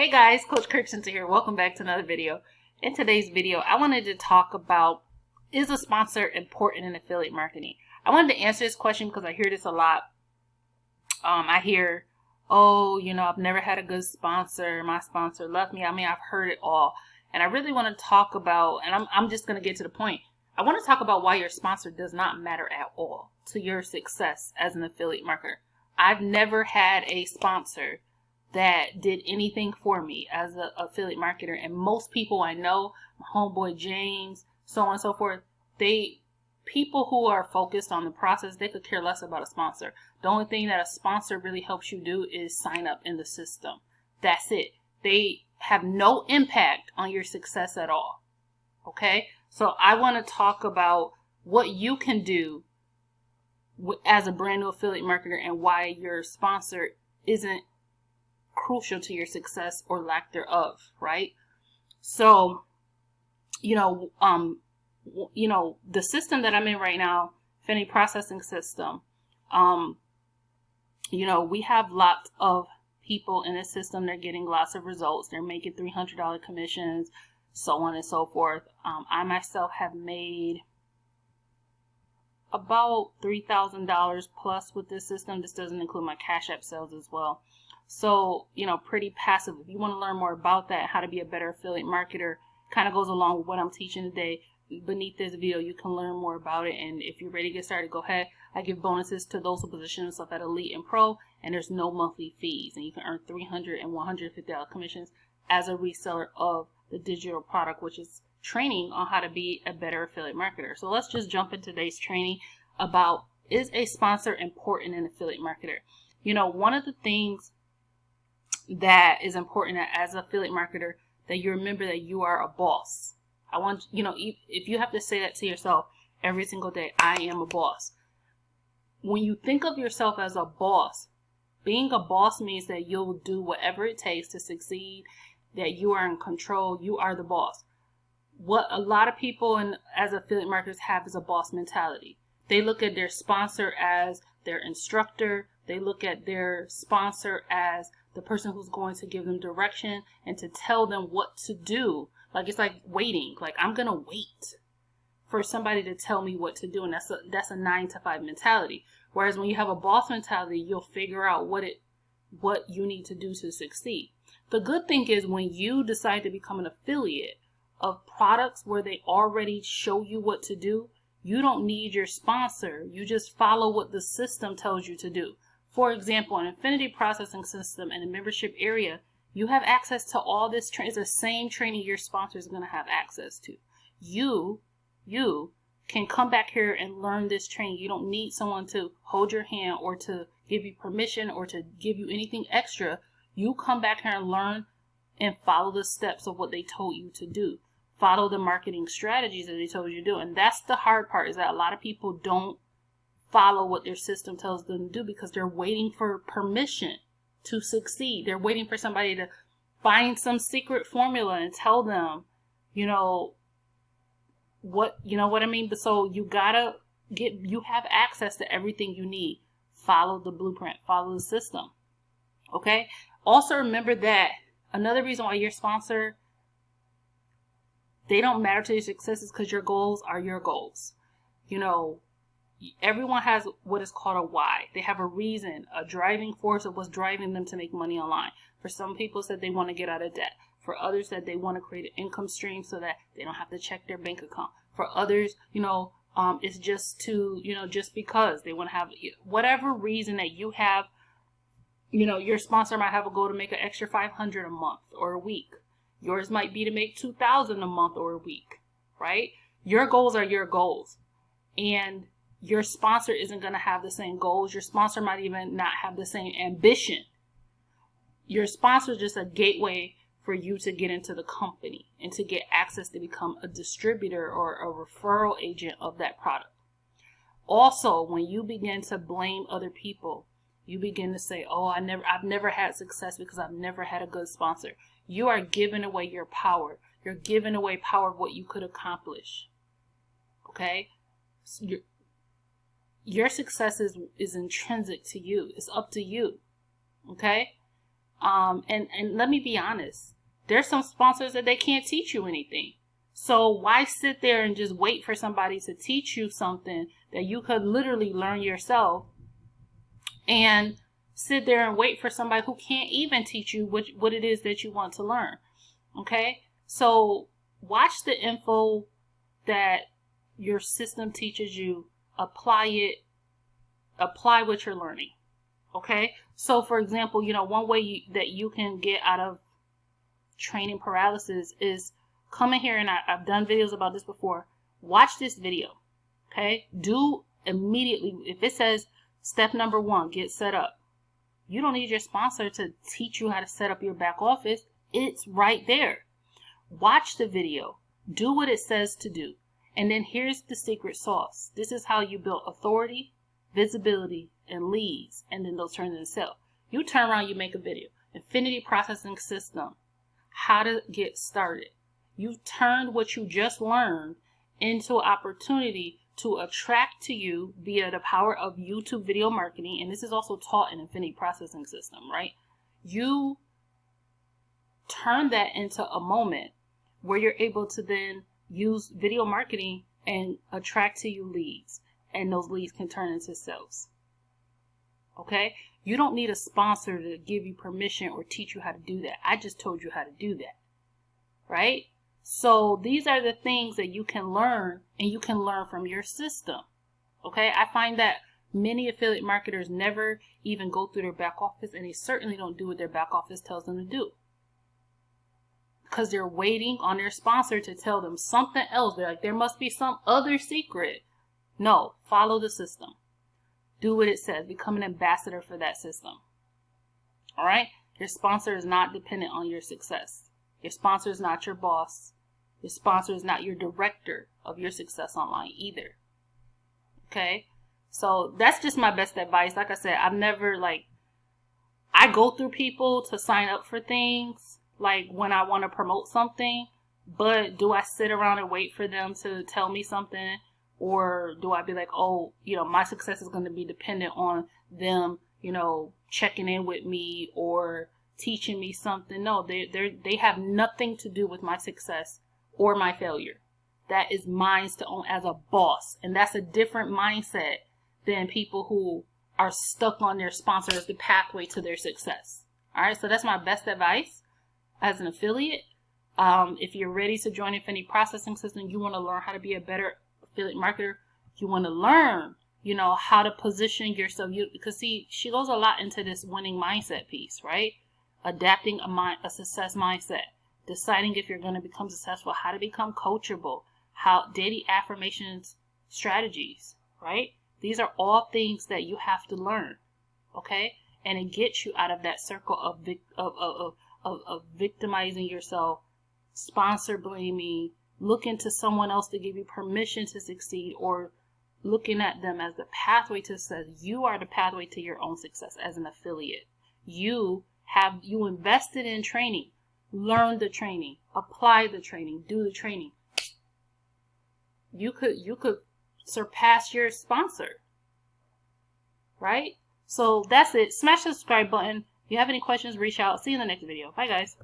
Hey guys, Coach 𝐿 here. Welcome back to another video. In today's video, I wanted to talk about, is a sponsor important in affiliate marketing? I wanted to answer this question because I hear this a lot. I hear, oh, I've never had a good sponsor. My sponsor left me. I mean, I've heard it all. And I really want to talk about, and I'm just going to get to the point. I want to talk about why your sponsor does not matter at all to your success as an affiliate marketer. I've never had a sponsor that did anything for me as an affiliate marketer. And most people I know, my homeboy James, so on and so forth, people who are focused on the process, they could care less about a sponsor. The only thing that a sponsor really helps you do is sign up in the system. That's it. They have no impact on your success at all. Okay? So I want to talk about what you can do as a brand new affiliate marketer and why your sponsor isn't crucial to your success or lack thereof, right? So, the system that I'm in right now, Affinity Processing System, we have lots of people in this system. They're getting lots of results. They're making $300 commissions, so on and so forth. I myself have made about $3,000 plus with this system. This doesn't include my Cash App sales as well. So, pretty passive. If you want to learn more about that, how to be a better affiliate marketer, kind of goes along with what I'm teaching today. Beneath this video, you can learn more about it. And if you're ready to get started, go ahead. I give bonuses to those who position themselves at Elite and Pro, and there's no monthly fees. And you can earn $300 and $150 commissions as a reseller of the digital product, which is training on how to be a better affiliate marketer. So let's just jump into today's training about, is a sponsor important in affiliate marketer? One of the things that is important as an affiliate marketer, that you remember that you are a boss. I want, if you have to say that to yourself every single day, I am a boss. When you think of yourself as a boss, being a boss means that you'll do whatever it takes to succeed, that you are in control, you are the boss. What a lot of people as affiliate marketers have is a boss mentality. They look at their sponsor as their instructor. They look at their sponsor as the person who's going to give them direction and to tell them what to do. Like, it's like waiting. Like, I'm going to wait for somebody to tell me what to do. And that's a 9 to 5 mentality. Whereas when you have a boss mentality, you'll figure out what you need to do to succeed. The good thing is when you decide to become an affiliate of products where they already show you what to do, you don't need your sponsor. You just follow what the system tells you to do. For example, an Affinity Processing System and a membership area, you have access to all this training. It's the same training your sponsor is going to have access to. You can come back here and learn this training. You don't need someone to hold your hand or to give you permission or to give you anything extra. You come back here and learn and follow the steps of what they told you to do. Follow the marketing strategies that they told you to do. And that's the hard part, is that a lot of people don't follow what their system tells them to do because they're waiting for permission to succeed. They're waiting for somebody to find some secret formula and tell them, what I mean? But so you have access to everything you need. Follow the blueprint, follow the system. Okay. Also remember that another reason why your sponsor, they don't matter to your success, is because your goals are your goals. Everyone has what is called a why. They have a reason, a driving force of what's driving them to make money online. For some people, it's that they want to get out of debt. For others, that they want to create an income stream so that they don't have to check their bank account. For others, it's just to, just because they want to have whatever reason that you have. Your sponsor might have a goal to make an extra $500 a month or a week. Yours might be to make $2,000 a month or a week, right? Your goals are your goals. And your sponsor isn't going to have the same goals. Your sponsor might even not have the same ambition. Your sponsor is just a gateway for you to get into the company and to get access to become a distributor or a referral agent of that product. Also, when you begin to blame other people, you begin to say, oh, I've never had success because I've never had a good sponsor. You are giving away your power. You're giving away power of what you could accomplish. Okay? So your success is intrinsic to you. It's up to you. Okay? And let me be honest, there's some sponsors that they can't teach you anything. So why sit there and just wait for somebody to teach you something that you could literally learn yourself, and sit there and wait for somebody who can't even teach you what it is that you want to learn? Okay? So watch the info that your system teaches you, apply what you're learning. Okay? So for example, one way that you can get out of training paralysis is come in here, and I've done videos about this before. Watch this video. Okay? Do immediately, if it says step number 1, get set up. You don't need your sponsor to teach you how to set up your back office. It's right there. Watch the video. Do what it says to do. And then here's the secret sauce. This is how you build authority, visibility, and leads, and then those turn into sales. You turn around, you make a video. Infinity Processing System. How to get started. You've turned what you just learned into an opportunity to attract to you via the power of YouTube video marketing. And this is also taught in Infinity Processing System, right? You turn that into a moment where you're able to then use video marketing and attract to you leads. And those leads can turn into sales. Okay? You don't need a sponsor to give you permission or teach you how to do that. I just told you how to do that. Right? So these are the things that you can learn, and you can learn from your system. Okay? I find that many affiliate marketers never even go through their back office, and they certainly don't do what their back office tells them to do. Because they're waiting on their sponsor to tell them something else. They're like, there must be some other secret. No, follow the system. Do what it says. Become an ambassador for that system. All right? Your sponsor is not dependent on your success. Your sponsor is not your boss. Your sponsor is not your director of your success online either. Okay? So that's just my best advice. Like I said, I've never I go through people to sign up for things, like when I want to promote something, but do I sit around and wait for them to tell me something? Or do I be like, oh, my success is going to be dependent on them, checking in with me or teaching me something? No, they have nothing to do with my success or my failure. That is mine to own as a boss. And that's a different mindset than people who are stuck on their sponsor as the pathway to their success. All right, so that's my best advice as an affiliate. If you're ready to join Infinity Processing System, you want to learn how to be a better affiliate marketer. You want to learn, how to position yourself. Because see, she goes a lot into this winning mindset piece, right? Adapting a success mindset, deciding if you're going to become successful, how to become coachable, how daily affirmations strategies, right? These are all things that you have to learn, okay? And it gets you out of that circle of victimizing yourself, sponsor blaming, looking to someone else to give you permission to succeed, or looking at them as the pathway to success. You are the pathway to your own success as an affiliate. You invested in training, learn the training, apply the training, do the training. You could surpass your sponsor, right? So that's it. Smash the subscribe button. If you have any questions, reach out. See you in the next video. Bye, guys.